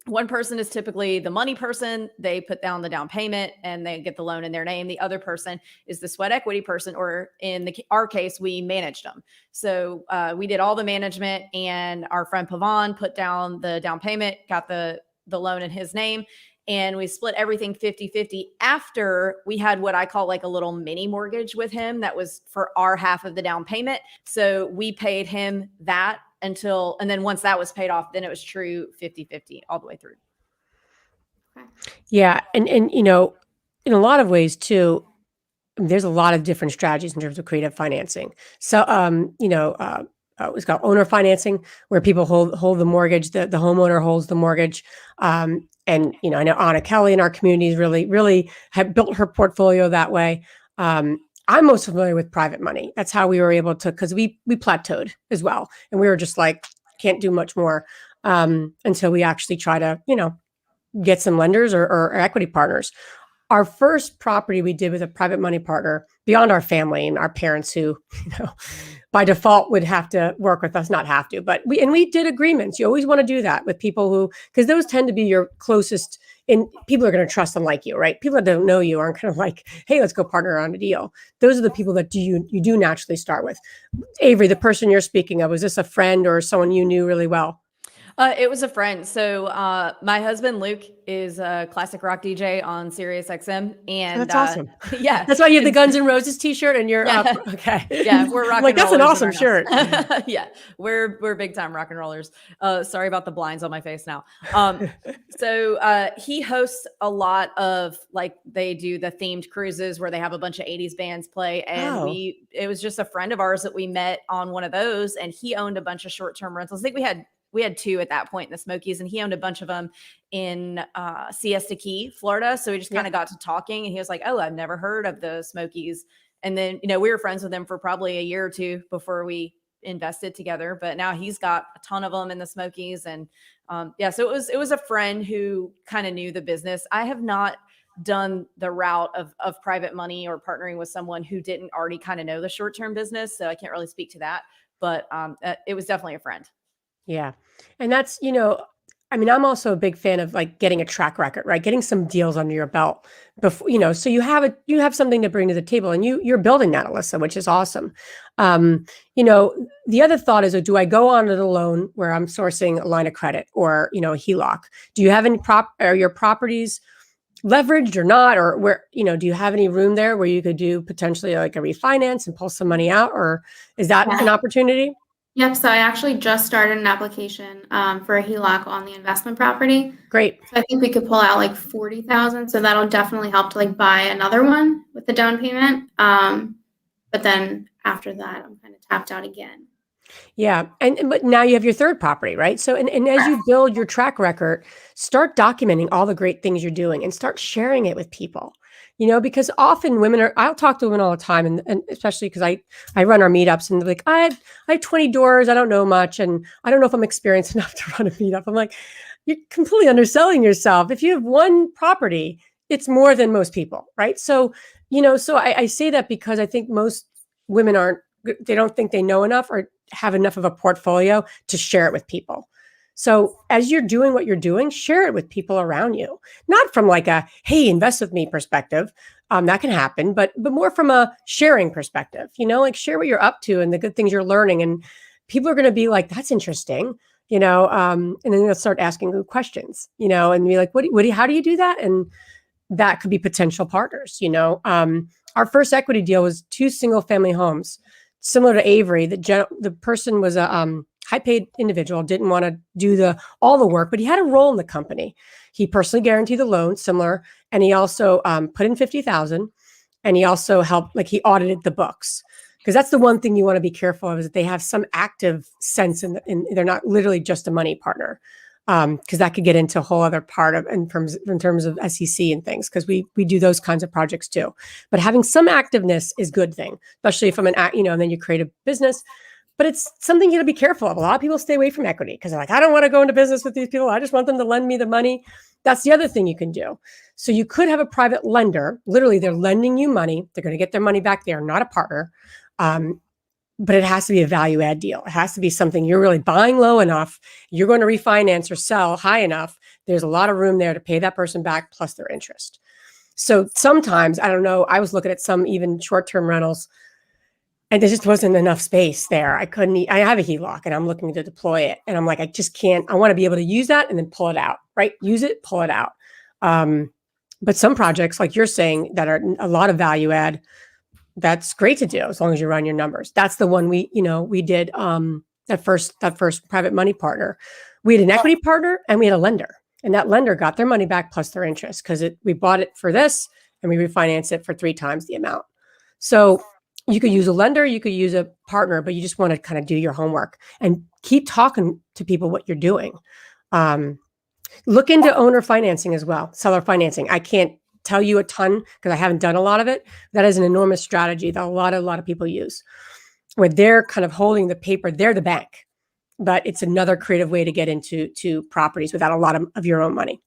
one person is typically the money person. They put down the down payment and they get the loan in their name. The other person is the sweat equity person, or in our case, we managed them. So we did all the management, and our friend Pavan put down the down payment, got the loan in his name, and we split everything 50-50 after we had what I call like a little mini mortgage with him that was for our half of the down payment. So we paid him that and then once that was paid off, then it was true 50-50 all the way through. Yeah. And in a lot of ways too, there's a lot of different strategies in terms of creative financing. So, it's called owner financing, where people hold the mortgage, the homeowner holds the mortgage. And I know Anna Kelly in our communities really have built her portfolio that way. I'm most familiar with private money. That's how we were able to, because we plateaued as well, and we were just like, can't do much more until we actually try to get some lenders or equity partners. Our first property we did with a private money partner beyond our family and our parents, who by default would have to work with us, not have to, but we did agreements. You always want to do that with people who, because those tend to be your closest, and people are going to trust and like you, right? People that don't know you aren't kind of like, hey, let's go partner on a deal. Those are the people that you do naturally start with. Avery, the person you're speaking of, was this a friend or someone you knew really well? It was a friend. So my husband, Luke, is a classic rock DJ on Sirius XM. And that's awesome. Yeah. That's why you have the Guns N' Roses t-shirt and you're up. Okay. Yeah, we're rock like, and that's an rollers awesome shirt. Yeah, we're big time rock and rollers. Sorry about the blinds on my face now. So he hosts a lot of, like, they do the themed cruises where they have a bunch of 80s bands play. And it was just a friend of ours that we met on one of those, and he owned a bunch of short-term rentals. I think we had two at that point in the Smokies, and he owned a bunch of them in Siesta Key, Florida. So we just kind of got to talking, and he was like, oh, I've never heard of the Smokies. And then, we were friends with him for probably a year or two before we invested together, but now he's got a ton of them in the Smokies. And so it was a friend who kind of knew the business. I have not done the route of private money or partnering with someone who didn't already kind of know the short-term business. So I can't really speak to that, but it was definitely a friend. Yeah. And that's, I'm also a big fan of like getting a track record, right? Getting some deals under your belt before, so you have something to bring to the table, and you're building that, Alyssa, which is awesome. The other thought is, do I go on to the loan where I'm sourcing a line of credit or, a HELOC? Do you have any are your properties leveraged or not? Or where, do you have any room there where you could do potentially like a refinance and pull some money out? Or is that an opportunity? Yep. So I actually just started an application for a HELOC on the investment property. Great. So I think we could pull out like 40,000. So that'll definitely help to like buy another one with the down payment. But then after that, I'm kind of tapped out again. Yeah. But now you have your third property, right? So, and as you build your track record, start documenting all the great things you're doing and start sharing it with people. Because often I'll talk to women all the time, and especially because I run our meetups, and they're like, I have 20 doors. I don't know much. And I don't know if I'm experienced enough to run a meetup. I'm like, you're completely underselling yourself. If you have one property, it's more than most people, right? So, so I say that because I think most women they don't think they know enough or have enough of a portfolio to share it with people. So as you're doing what you're doing, share it with people around you, not from like a, hey, invest with me perspective. That can happen, but more from a sharing perspective, like share what you're up to and the good things you're learning. And people are going to be like, that's interesting, and then they'll start asking good questions, and be like, how do you do that? And that could be potential partners. Our first equity deal was 2 single family homes, similar to Avery. The person was a high-paid individual, didn't want to do all the work, but he had a role in the company. He personally guaranteed the loan, similar, and he also put in $50,000, and he also helped, like he audited the books, because that's the one thing you want to be careful of, is that they have some active sense in they're not literally just a money partner, because that could get into a whole other part of in terms of SEC and things, because we do those kinds of projects too. But having some activeness is a good thing, especially from and then you create a business. But it's something you got to be careful of. A lot of people stay away from equity because they're like, I don't want to go into business with these people. I just want them to lend me the money. That's the other thing you can do. So you could have a private lender. Literally, they're lending you money. They're going to get their money back. They are not a partner. But it has to be a value add deal. It has to be something you're really buying low enough. You're going to refinance or sell high enough. There's a lot of room there to pay that person back plus their interest. So sometimes, I don't know, I was looking at some even short-term rentals, and there just wasn't enough space there. I have a HELOC and I'm looking to deploy it. And I'm like, I just can't, I want to be able to use that and then pull it out, right? Use it, pull it out. But some projects, like you're saying, that are a lot of value add, that's great to do as long as you run your numbers. That's the one we did, that first private money partner. We had an equity partner and we had a lender, and that lender got their money back plus their interest, because we bought it for this and we refinanced it for 3 times the amount. So You could use a lender, you could use a partner, but you just want to kind of do your homework and keep talking to people what you're doing. Look into owner financing as well, seller financing. I can't tell you a ton because I haven't done a lot of it. That is an enormous strategy that a lot of people use, where they're kind of holding the paper. They're the bank, but it's another creative way to get into properties without a lot of your own money.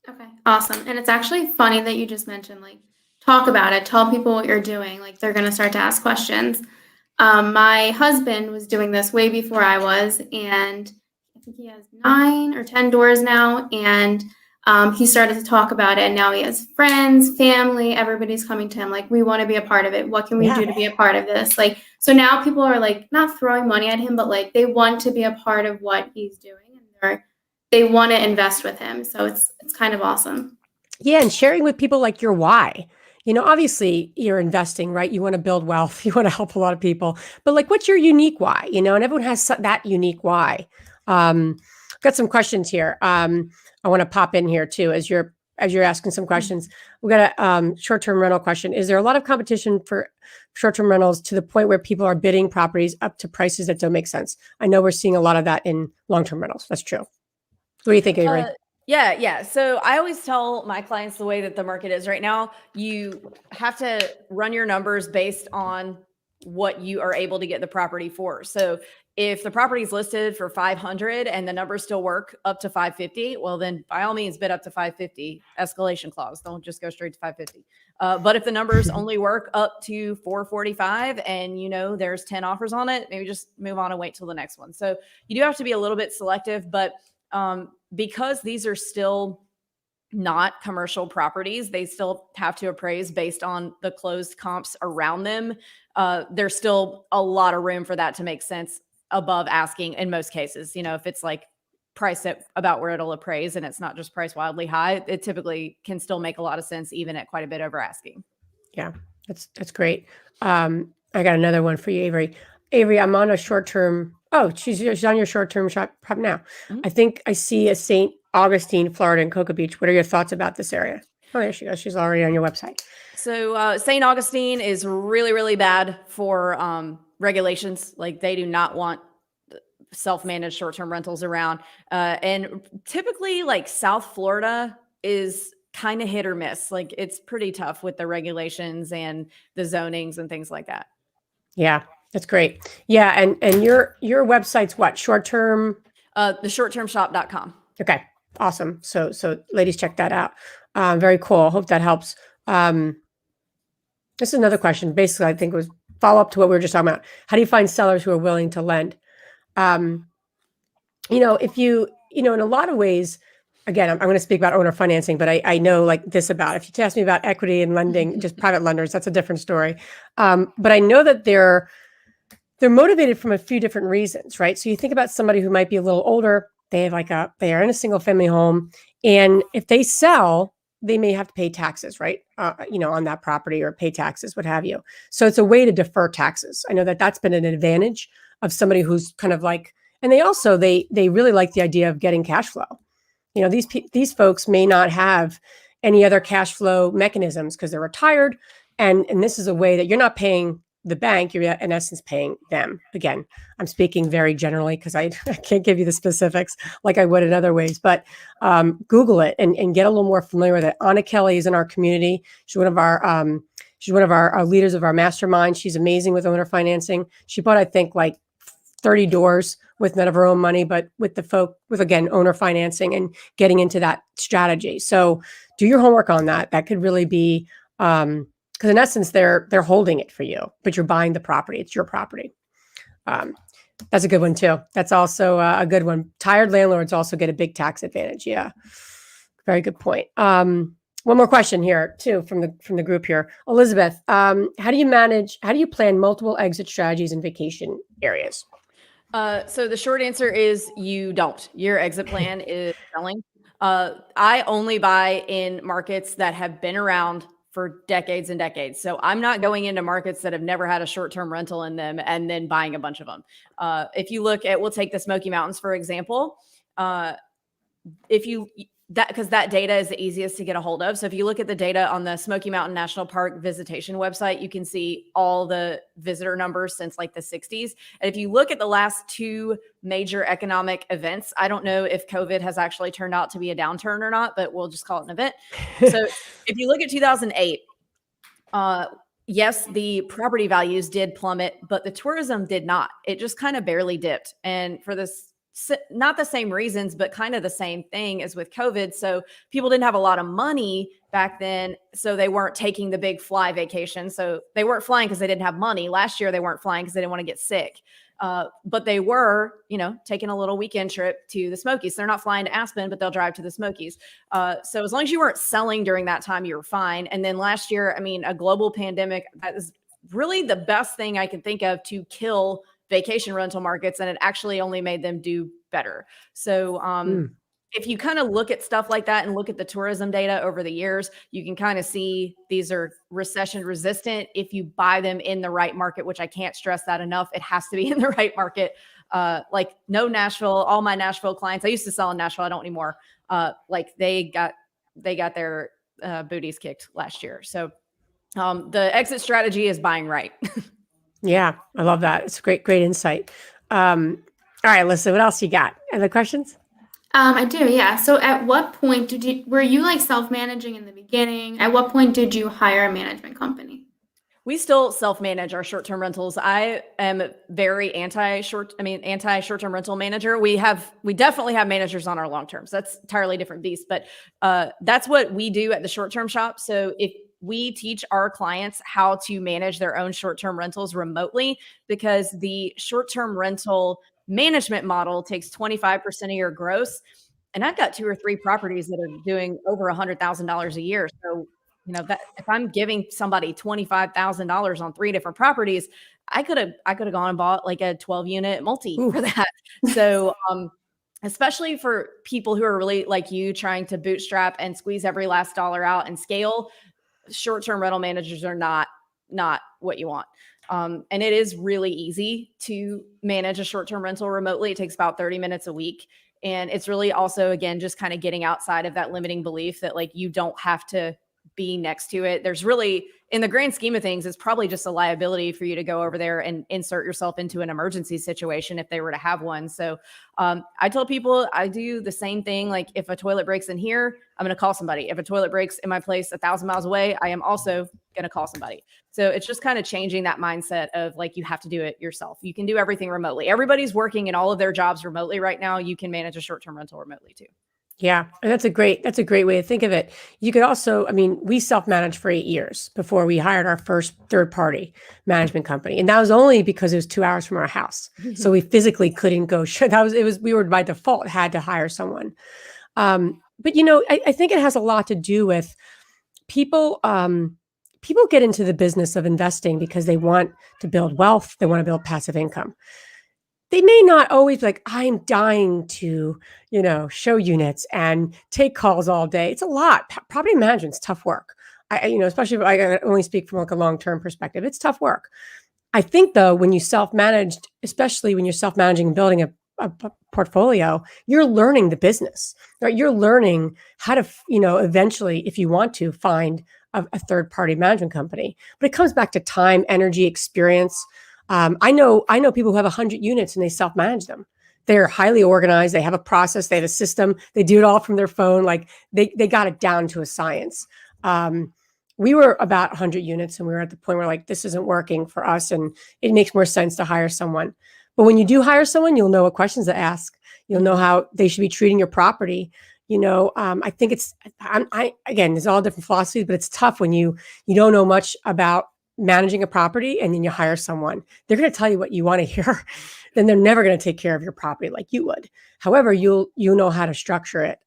Okay, awesome. And it's actually funny that you just mentioned, like, talk about it, tell people what you're doing. Like, they're going to start to ask questions. My husband was doing this way before I was, and I think he has 9 or 10 doors now. And he started to talk about it, and now he has friends, family, everybody's coming to him like, we want to be a part of it. What can we do to be a part of this? Like, so now people are like not throwing money at him, but like they want to be a part of what he's doing, and they want to invest with him. So it's kind of awesome. Yeah, and sharing with people like your why. Obviously you're investing, right? You want to build wealth, you want to help a lot of people, but like, what's your unique why? And everyone has that unique why. Got some questions here. I want to pop in here too as you're asking some questions. We got a short-term rental question. Is there a lot of competition for short-term rentals to the point where people are bidding properties up to prices that don't make sense? I know we're seeing a lot of that in long-term rentals. That's true. What do you think, Avery? Yeah. So I always tell my clients the way that the market is right now, you have to run your numbers based on what you are able to get the property for. So if the property is listed for 500 and the numbers still work up to 550, well, then by all means bid up to 550, escalation clause. Don't just go straight to 550. But if the numbers only work up to 445 and there's 10 offers on it, maybe just move on and wait till the next one. So you do have to be a little bit selective, but because these are still not commercial properties, they still have to appraise based on the closed comps around them. There's still a lot of room for that to make sense above asking in most cases. If it's like priced at about where it'll appraise and it's not just priced wildly high, it typically can still make a lot of sense even at quite a bit over asking. Yeah, that's great. I got another one for you, Avery. Avery, I'm on a short-term. Oh, she's on your short-term shop now. Mm-hmm. I think I see a St. Augustine, Florida, and Cocoa Beach. What are your thoughts about this area? Oh, there she goes. She's already on your website. So St. Augustine is really, really bad for regulations. Like, they do not want self-managed short-term rentals around. And typically, like, South Florida is kind of hit or miss. Like, it's pretty tough with the regulations and the zonings and things like that. Yeah, that's great. Yeah, and your website's what? Short-term? The shorttermshop.com. Okay, awesome. So ladies, check that out. Very cool. Hope that helps. This is another question. Basically, I think it was follow up to what we were just talking about. How do you find sellers who are willing to lend? If you, in a lot of ways, again, I'm going to speak about owner financing, but I know like this about, if you ask me about equity and lending, just private lenders, that's a different story. But I know that they're motivated from a few different reasons, right? So you think about somebody who might be a little older, they are in a single family home, and if they sell, they may have to pay taxes, right? On that property, or pay taxes, what have you. So it's a way to defer taxes. I know that that's been an advantage of somebody who's kind of like, and they also, they really like the idea of getting cash flow. These folks may not have any other cash flow mechanisms because they're retired. And this is a way that you're not paying the bank, you're in essence paying them. Again, I'm speaking very generally because I can't give you the specifics like I would in other ways, but Google it and get a little more familiar with it. Anna Kelly is in our community. She's one of our leaders of our mastermind. She's amazing with owner financing. She bought, I think, like 30 doors with none of her own money, but with again, owner financing and getting into that strategy. So do your homework on that. That could really be, because in essence, they're holding it for you, but you're buying the property. It's your property. That's a good one too. That's also a good one. Tired landlords also get a big tax advantage. Yeah, very good point. One more question here too from the group here. Elizabeth, how do you plan multiple exit strategies in vacation areas? So the short answer is you don't. Your exit plan is selling. I only buy in markets that have been around for decades and decades. So I'm not going into markets that have never had a short-term rental in them and then buying a bunch of them. If you look at, we'll take the Smoky Mountains, for example. because that data is the easiest to get a hold of. So if you look at the data on the Smoky Mountain National Park visitation website, you can see all the visitor numbers since like the 60s. And if you look at the last two major economic events, I don't know if COVID has actually turned out to be a downturn or not, but we'll just call it an event. So if you look at 2008, yes, the property values did plummet, but the tourism did not. It just kind of barely dipped. And for this, not the same reasons, but kind of the same thing as with COVID. So people didn't have a lot of money back then. So they weren't taking the big fly vacation. So they weren't flying because they didn't have money. Last year, they weren't flying because they didn't want to get sick. But they were, taking a little weekend trip to the Smokies. They're not flying to Aspen, but they'll drive to the Smokies. So as long as you weren't selling during that time, you were fine. And then last year, a global pandemic, that is really the best thing I can think of to kill vacation rental markets. And it actually only made them do better. So if you kind of look at stuff like that and look at the tourism data over the years, you can kind of see these are recession resistant if you buy them in the right market, which I can't stress that enough. It has to be in the right market. Like no Nashville, all my Nashville clients, I used to sell in Nashville. I don't anymore. They got their booties kicked last year. So the exit strategy is buying right. Yeah, I love that. It's a great insight. All right, Alyssa, what else you got? Other questions? I do, yeah. So at what point were you like self-managing in the beginning? At what point did you hire a management company? We still self-manage our short-term rentals. I am very anti-short-term rental manager. We definitely have managers on our long-terms. That's entirely different beast, but that's what we do at the short-term shop. So if we teach our clients how to manage their own short-term rentals remotely, because the short-term rental management model takes 25% of your gross. And I've got 2 or 3 properties that are doing over $100,000 a year. So, that if I'm giving somebody $25,000 on 3 different properties, I could have gone and bought like a 12-unit multi for that. So, especially for people who are really like you, trying to bootstrap and squeeze every last dollar out and scale, short-term rental managers are not what you want. And it is really easy to manage a short-term rental remotely. It takes about 30 minutes a week. And it's really also, again, just kind of getting outside of that limiting belief that like you don't have to be next to it. There's really, in the grand scheme of things, it's probably just a liability for you to go over there and insert yourself into an emergency situation if they were to have one. So I tell people I do the same thing. Like if a toilet breaks in here, I'm going to call somebody. If a toilet breaks in my place 1,000 miles away, I am also going to call somebody. So it's just kind of changing that mindset of like, you have to do it yourself. You can do everything remotely. Everybody's working in all of their jobs remotely right now. You can manage a short-term rental remotely too. Yeah. And that's a great way to think of it. You could also, we self-managed for 8 years before we hired our first third-party management company. And that was only because it was 2 hours from our house. So we physically couldn't go. We were by default had to hire someone. But I think it has a lot to do with people get into the business of investing because they want to build wealth. They want to build passive income. They may not always be like, I'm dying to, show units and take calls all day. It's a lot. Property management's tough work. Especially if I only speak from like a long-term perspective, it's tough work. I think though, when you self-managed, especially when you're self-managing and building a portfolio, you're learning the business, right? You're learning how to, eventually, if you want to, find a third-party management company. But it comes back to time, energy, experience. I know people who have 100 units and they self-manage them. They're highly organized. They have a process. They have a system. They do it all from their phone. Like they got it down to a science. We were about 100 units and we were at the point where like, this isn't working for us and it makes more sense to hire someone. But when you do hire someone, you'll know what questions to ask. You'll know how they should be treating your property. I think again, there's all different philosophies, but it's tough when you don't know much about managing a property and then you hire someone. They're going to tell you what you want to hear. Then they're never going to take care of your property like you would. However, you'll know how to structure it.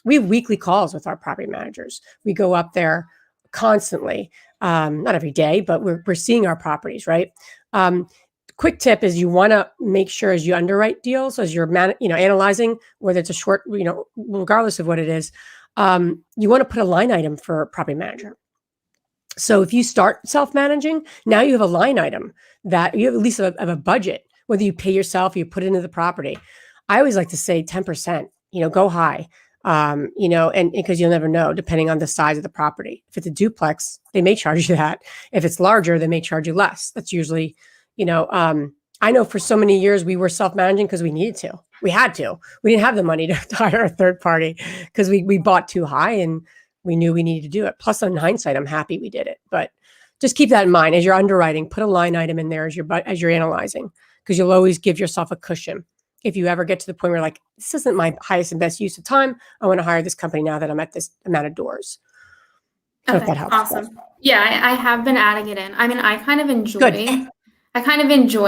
We have weekly calls with our property managers. We go up there constantly, not every day, but we're seeing our properties, right? Quick tip is you want to make sure as you underwrite deals, as you're analyzing whether it's a short, regardless of what it is, you want to put a line item for a property manager. So if you start self-managing, now you have a line item that you have at least have a budget, whether you pay yourself or you put it into the property. I always like to say 10%, go high. And because you'll never know depending on the size of the property. If it's a duplex, they may charge you that. If it's larger, they may charge you less. That's usually, I know for so many years we were self-managing because we needed to. We had to. We didn't have the money to hire a third party because we bought too high and we knew we needed to do it. Plus, in hindsight, I'm happy we did it. But just keep that in mind as you're underwriting. Put a line item in there as you're analyzing, because you'll always give yourself a cushion. If you ever get to the point where like, this isn't my highest and best use of time, I want to hire this company now that I'm at this amount of doors. I hope that helps. Awesome. Yeah, I have been adding it in. I mean, I kind of enjoy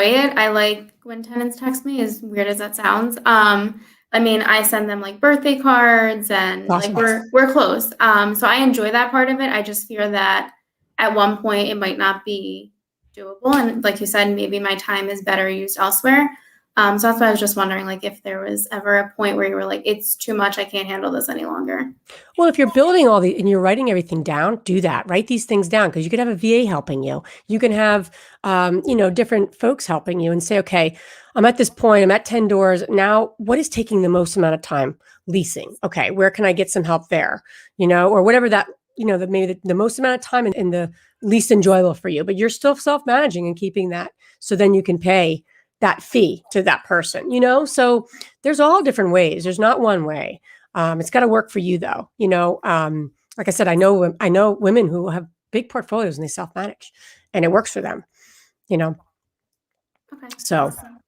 it. I like when tenants text me, as weird as that sounds. I mean, I send them like birthday cards and Awesome. like we're close. So I enjoy that part of it. I just fear that at one point it might not be doable. And like you said, maybe my time is better used elsewhere. So that's why I was just wondering, like, if there was ever a point where you were like, it's too much, I can't handle this any longer. Well, if you're building and you're writing everything down, do that. Write these things down, because you could have a VA helping you. You can have, different folks helping you and say, okay, I'm at this point, I'm at 10 doors. Now, what is taking the most amount of time? Leasing. Okay, where can I get some help there? Or whatever that, maybe the most amount of time and the least enjoyable for you, but you're still self-managing and keeping that. So then you can pay that fee to that person, So there's all different ways. There's not one way. It's got to work for you though. Like I said, I know women who have big portfolios and they self-manage and it works for them, Okay. So. Awesome.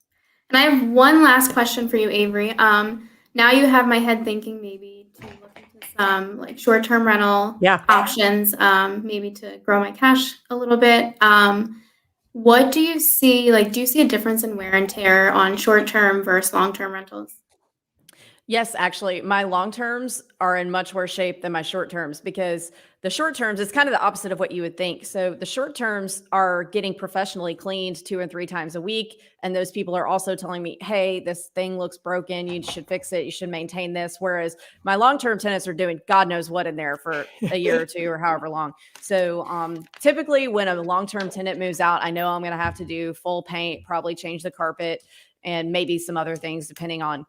And I have one last question for you, Avery. Now you have my head thinking maybe to look into some like short-term rental options, maybe to grow my cash a little bit. What do you see? Like, do you see a difference in wear and tear on short-term versus long-term rentals? Yes, actually, my long terms are in much worse shape than my short terms, because the short terms is kind of the opposite of what you would think. So the short terms are getting professionally cleaned 2 and 3 times a week. And those people are also telling me, hey, this thing looks broken. You should fix it. You should maintain this. Whereas my long-term tenants are doing God knows what in there for a year or two or however long. So typically when a long-term tenant moves out, I know I'm going to have to do full paint, probably change the carpet, and maybe some other things depending on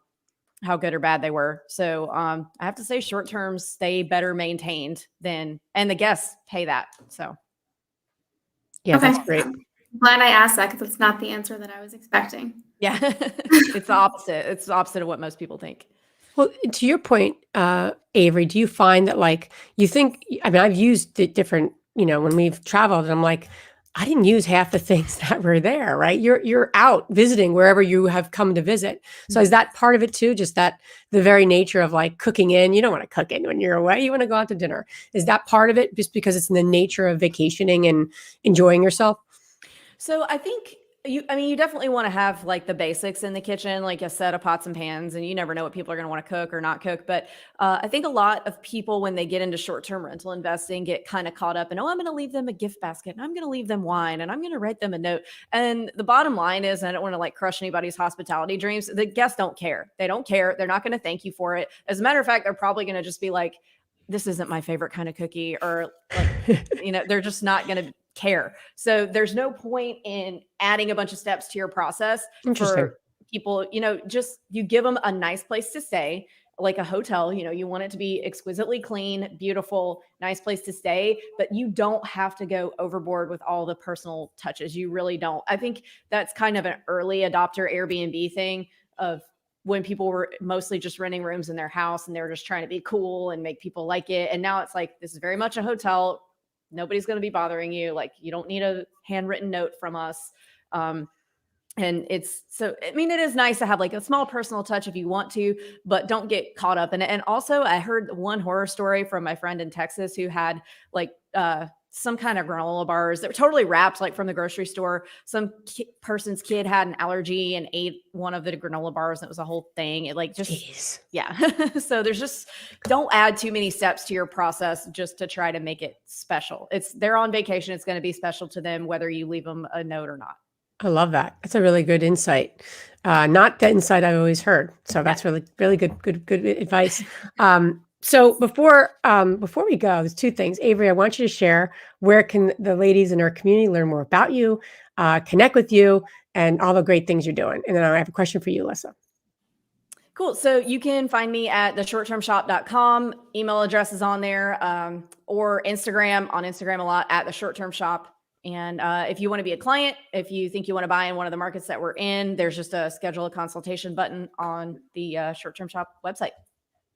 how good or bad they were. So I have to say short terms stay better maintained and the guests pay that. So yeah, okay. That's great. I'm glad I asked that, because it's not the answer that I was expecting. Yeah, it's the opposite. It's the opposite of what most people think. Well, to your point, Avery, do you find that I've used it different, when we've traveled and I'm like, I didn't use half the things that were there, right? You're out visiting wherever you have come to visit. So is that part of it too? Just that the very nature of like cooking in, you don't want to cook in when you're away. You want to go out to dinner. Is that part of it just because it's in the nature of vacationing and enjoying yourself? So I think you definitely want to have like the basics in the kitchen, like a set of pots and pans, and you never know what people are going to want to cook or not cook. But I think a lot of people, when they get into short-term rental investing, get kind of caught up in, I'm going to leave them a gift basket and I'm going to leave them wine and I'm going to write them a note. And the bottom line is, I don't want to like crush anybody's hospitality dreams. The guests don't care. They don't care. They're not going to thank you for it. As a matter of fact, they're probably going to just be like, this isn't my favorite kind of cookie, or like, they're just not going to care. So there's no point in adding a bunch of steps to your process for people. Just you give them a nice place to stay, like a hotel. You want it to be exquisitely clean, beautiful, nice place to stay, but you don't have to go overboard with all the personal touches. You really don't. I think that's kind of an early adopter Airbnb thing of when people were mostly just renting rooms in their house and they were just trying to be cool and make people like it. And now it's like, this is very much a hotel. Nobody's going to be bothering you. Like, you don't need a handwritten note from us. And it is nice to have like a small personal touch if you want to, but don't get caught up in it. And also I heard one horror story from my friend in Texas who had like, some kind of granola bars that were totally wrapped like from the grocery store. Some person's kid had an allergy and ate one of the granola bars. And it was a whole thing. It like just, Jeez. Yeah. So don't add too many steps to your process just to try to make it special. They're on vacation. It's going to be special to them, whether you leave them a note or not. I love that. That's a really good insight. Not the insight I've always heard. So that's really, really good advice. So before we go, there's 2 things. Avery, I want you to share, where can the ladies in our community learn more about you, connect with you, and all the great things you're doing. And then I have a question for you, Alyssa. Cool. So you can find me at theshorttermshop.com. Email address is on there, or Instagram, on Instagram a lot, at the short-term shop. And if you want to be a client, if you think you want to buy in one of the markets that we're in, there's just a schedule a consultation button on the short-term shop website.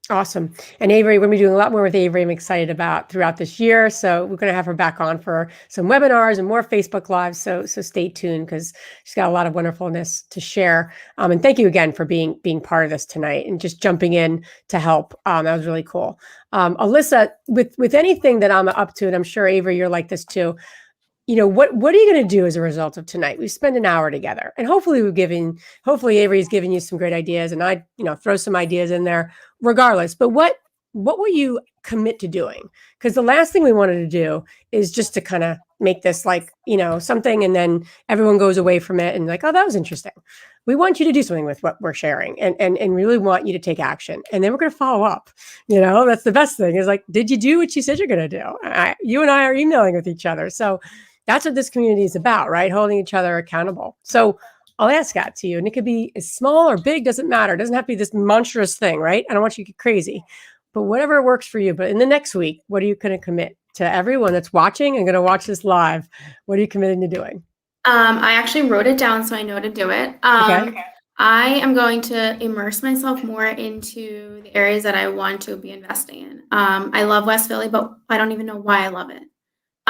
Awesome. And Avery, we're going to be doing a lot more with Avery. I'm excited about throughout this year. So we're going to have her back on for some webinars and more Facebook Lives. So stay tuned because she's got a lot of wonderfulness to share. And thank you again for being part of this tonight and just jumping in to help. That was really cool. Alyssa, with anything that I'm up to, and I'm sure Avery, you're like this too. What are you going to do as a result of tonight? We spend an hour together, and hopefully Avery's giving you some great ideas, and I, throw some ideas in there regardless. But what will you commit to doing? Because the last thing we wanted to do is just to kind of make this like, something, and then everyone goes away from it and like, oh, that was interesting. We want you to do something with what we're sharing and really want you to take action. And then we're going to follow up. That's the best thing is like, did you do what you said you're going to do? You and I are emailing with each other. So that's what this community is about, right? Holding each other accountable. So I'll ask that to you. And it could be as small or big, doesn't matter. It doesn't have to be this monstrous thing, right? I don't want you to get crazy, but whatever works for you. But in the next week, what are you going to commit to everyone that's watching and going to watch this live? What are you committing to doing? I actually wrote it down so I know to do it. Okay. I am going to immerse myself more into the areas that I want to be investing in. I love West Philly, but I don't even know why I love it.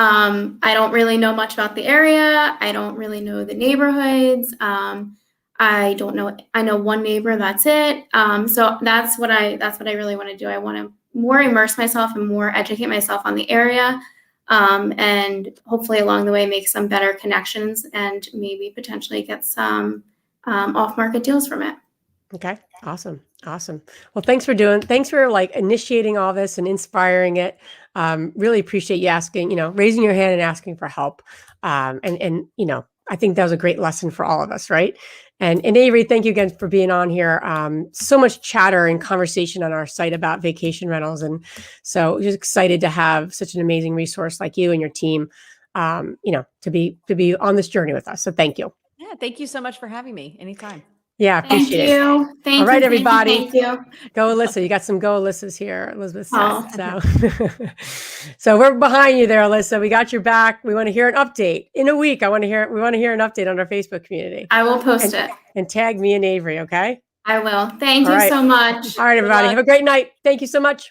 I don't really know much about the area. I don't really know the neighborhoods. I don't know. I know one neighbor. That's it. So that's what I really want to do. I want to more immerse myself and more educate myself on the area, and hopefully along the way make some better connections and maybe potentially get some off-market deals from it. Okay. Awesome. Well, thanks for like initiating all this and inspiring it. Really appreciate you asking, raising your hand and asking for help. And I think that was a great lesson for all of us. Right. And Avery, thank you again for being on here. So much chatter and conversation on our site about vacation rentals. And so just excited to have such an amazing resource like you and your team, to be on this journey with us. So thank you. Yeah. Thank you so much for having me. Anytime. Yeah, appreciate it. Thank All right, you. everybody. Thank you. Go Alyssa. You got some go Alyssas here, Elizabeth said. So we're behind you there, Alyssa. We got your back. We want to hear an update in a week. We want to hear an update on our Facebook community. I will post it. And tag me and Avery, okay? I will. Thank you so much. All right, everybody. Have a great night. Thank you so much.